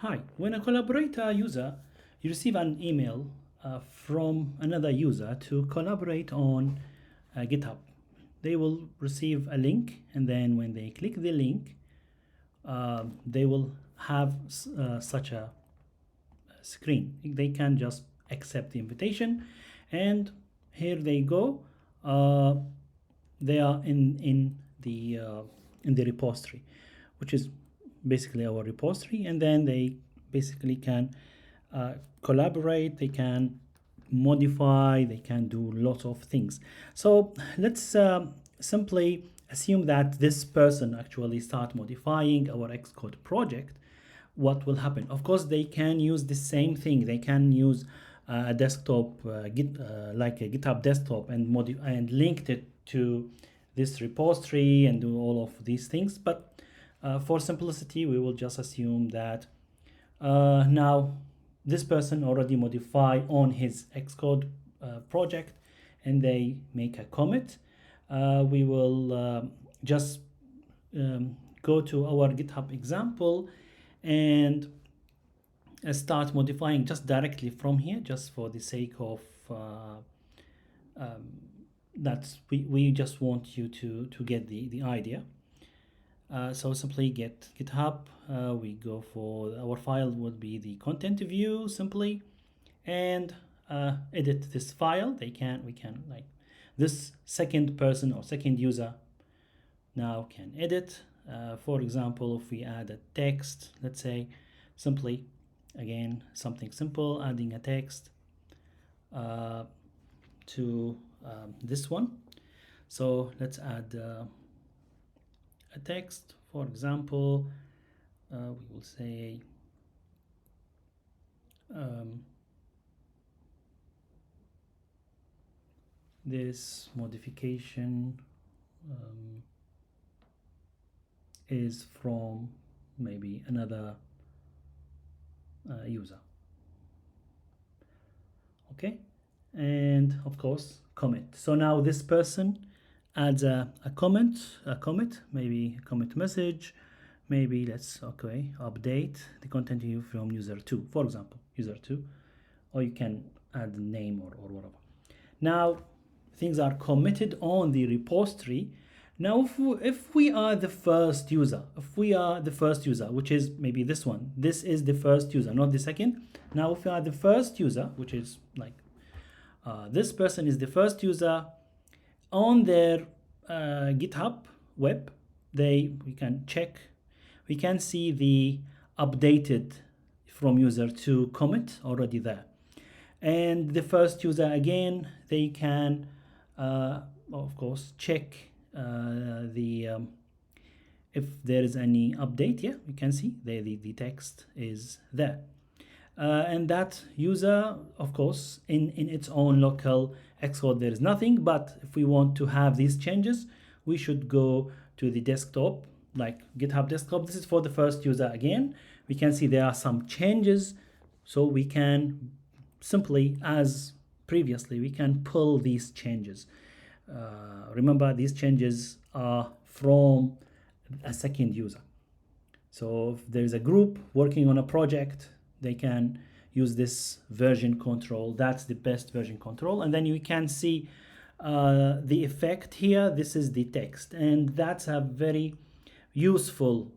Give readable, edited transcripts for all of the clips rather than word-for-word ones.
Hi, when a collaborator user, you receive an email from another user to collaborate on GitHub. They will receive a link, and then when they click the link, they will have such a screen. They can just accept the invitation, and here they go. They are in the repository, which is basically our repository, and then they basically can collaborate, they can modify, they can do lots of things. So let's simply assume that this person actually start modifying our Xcode project. What will happen? Of course, they can use the same thing. They can use a desktop, like a GitHub desktop, and linked it to this repository and do all of these things. But for simplicity, we will just assume that now this person already modified on his Xcode project, and they make a commit. We will just go to our GitHub example and start modifying just directly from here, just for the sake of that we just want you to get the idea. So simply get GitHub, we go for our file would be the content view simply, and edit this file. We can like this second person or second user now can edit. For example, if we add a text, let's say simply, again, something simple, adding a text to this one. So let's add a text. For example, we will say this modification is from maybe another user. Okay, and of course commit. So now this person adds a comment, maybe a comment message, maybe let's update the content view from user 2, for example, user 2, or you can add the name or whatever. Now things are committed on the repository. Now if we are the first user, which is maybe this one, this is the first user, not the second. Now if we are the first user, which is like this person is the first user, on their GitHub web, we can check, we can see the updated from user 2 commit already there. And the first user, again, they can of course check if there is any update. Yeah, we can see the text is there. And that user, of course, in its own local Xcode, there is nothing. But if we want to have these changes, we should go to the desktop, like GitHub desktop. This is for the first user again. We can see there are some changes. So we can simply, as previously, we can pull these changes. Remember, these changes are from a second user. So if there is a group working on a project, they can use this version control. That's the best version control. And then you can see the effect here. This is the text. And that's a very useful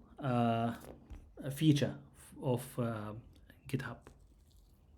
feature of GitHub.